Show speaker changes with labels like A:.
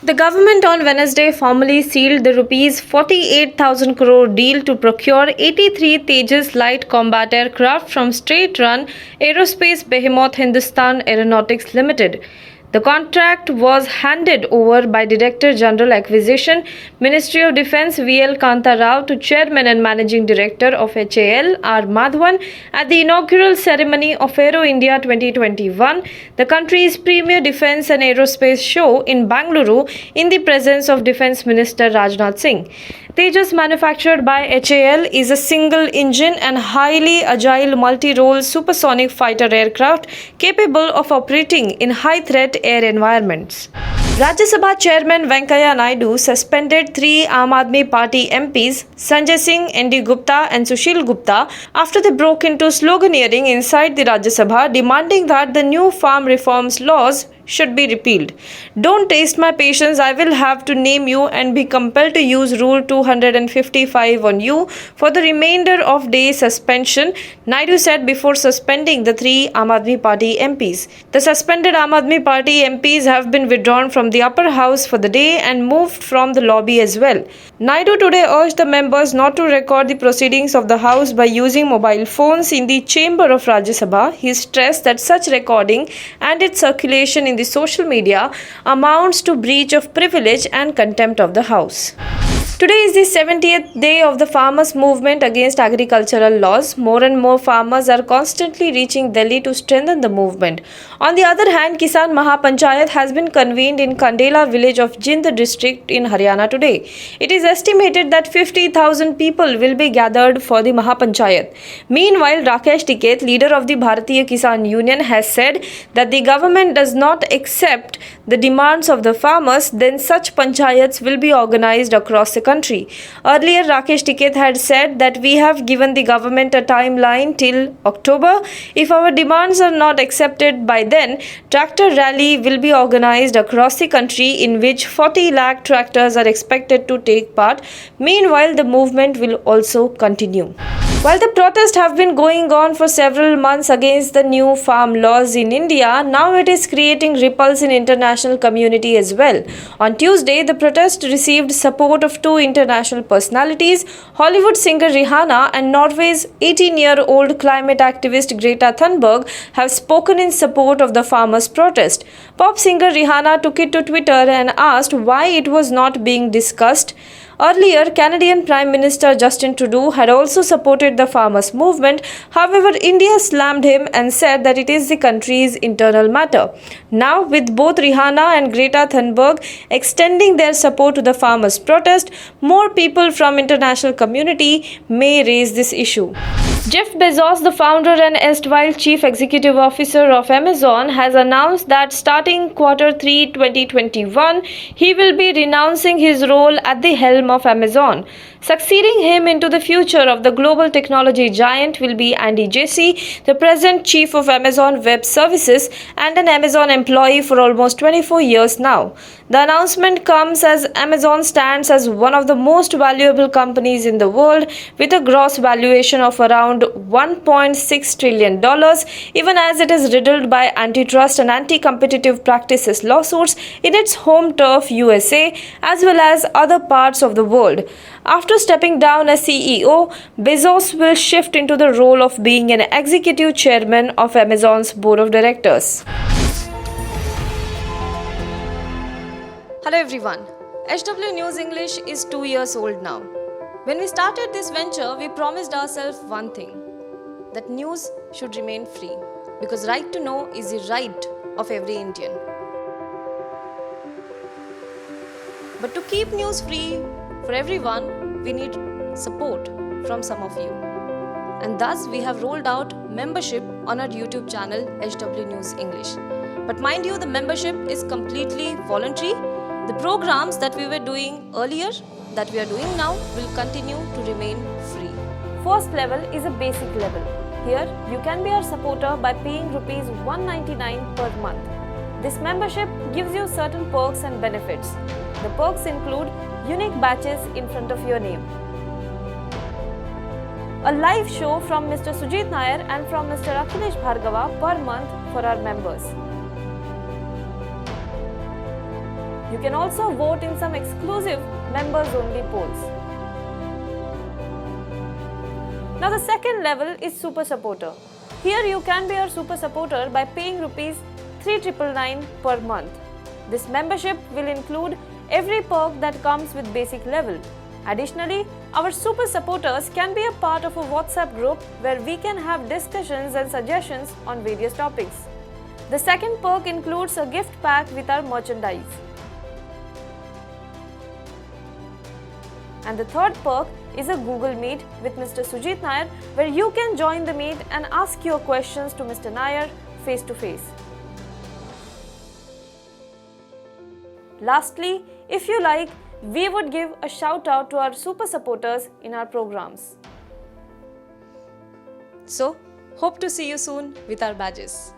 A: The government on Wednesday formally sealed the rupees 48,000 crore deal to procure 83 Tejas light combat aircraft from state-run aerospace behemoth Hindustan Aeronautics Limited. The contract was handed over by Director General Acquisition, Ministry of Defence V.L. Kanta Rao to Chairman and Managing Director of HAL R. Madhavan at the inaugural ceremony of Aero India 2021, the country's premier defence and aerospace show in Bangalore in the presence of Defence Minister Rajnath Singh. Tejas, manufactured by HAL, is a single-engine and highly agile multi-role supersonic fighter aircraft capable of operating in high-threat air environments. Rajya Sabha Chairman Venkaiah Naidu suspended three Aam Aadmi Party MPs, Sanjay Singh, N.D. Gupta and Sushil Gupta, after they broke into sloganeering inside the Rajya Sabha demanding that the new farm reforms laws should be repealed. Don't taste my patience, I will have to name you and be compelled to use Rule 255 on you for the remainder of day suspension, Naidu said before suspending the three Aam Aadmi Party MPs. The suspended Aam Aadmi Party MPs have been withdrawn from the upper house for the day and moved from the lobby as well. Naidu today urged the members not to record the proceedings of the house by using mobile phones in the chamber of Rajya Sabha. He stressed that such recording and its circulation in the social media amounts to breach of privilege and contempt of the house. Today is the 70th day of the farmers' movement against agricultural laws. More and more farmers are constantly reaching Delhi to strengthen the movement. On the other hand, Kisan Mahapanchayat has been convened in Kandela village of Jind district in Haryana today. It is estimated that 50,000 people will be gathered for the Mahapanchayat. Meanwhile, Rakesh Tiketh, leader of the Bharatiya Kisan Union, has said that the government does not accept the demands of the farmers, then such panchayats will be organized across the country. Earlier, Rakesh Tiketh had said that we have given the government a timeline till October. If our demands are not accepted by then, tractor rally will be organized across the country in which 40 lakh tractors are expected to take part. Meanwhile, the movement will also continue. While the protests have been going on for several months against the new farm laws in India, now it is creating ripples in international community as well. On Tuesday, the protest received support of two international personalities. Hollywood singer Rihanna and Norway's 18-year-old climate activist Greta Thunberg have spoken in support of the farmers' protest. Pop singer Rihanna took it to Twitter and asked why it was not being discussed. Earlier, Canadian Prime Minister Justin Trudeau had also supported the farmers' movement. However, India slammed him and said that it is the country's internal matter. Now, with both Rihanna and Greta Thunberg extending their support to the farmers' protest, more people from international community may raise this issue. Jeff Bezos, the founder and erstwhile chief executive officer of Amazon, has announced that starting Q3 2021, he will be renouncing his role at the helm of Amazon. Succeeding him into the future of the global technology giant will be Andy Jassy, the present chief of Amazon Web Services and an Amazon employee for almost 24 years now. The announcement comes as Amazon stands as one of the most valuable companies in the world with a gross valuation of around $1.6 trillion, even as it is riddled by antitrust and anti-competitive practices lawsuits in its home turf USA as well as other parts of the world. After stepping down as CEO, Bezos will shift into the role of being an executive chairman of Amazon's board of directors. Hello everyone. HW News English is 2 years old now. When we started this venture, we promised ourselves one thing, that news should remain free, because right to know is the right of every Indian. But to keep news free for everyone, we need support from some of you. And thus we have rolled out membership on our YouTube channel HW News English. But mind you, the membership is completely voluntary. The programs that we were doing earlier, that we are doing now, will continue to remain free. First level is a basic level. Here, you can be our supporter by paying Rs 199 per month. This membership gives you certain perks and benefits. The perks include unique badges in front of your name, a live show from Mr. Sujit Nair and from Mr. Akhilesh Bhargava per month for our members. You can also vote in some exclusive members-only polls. Now the second level is Super Supporter. Here you can be our Super Supporter by paying Rs 3,999 per month. This membership will include every perk that comes with basic level. Additionally, our Super Supporters can be a part of a WhatsApp group where we can have discussions and suggestions on various topics. The second perk includes a gift pack with our merchandise. And the third perk is a Google Meet with Mr. Sujit Nair, where you can join the meet and ask your questions to Mr. Nair face to face. Lastly, if you like, we would give a shout out to our super supporters in our programs. So, hope to see you soon with our badges.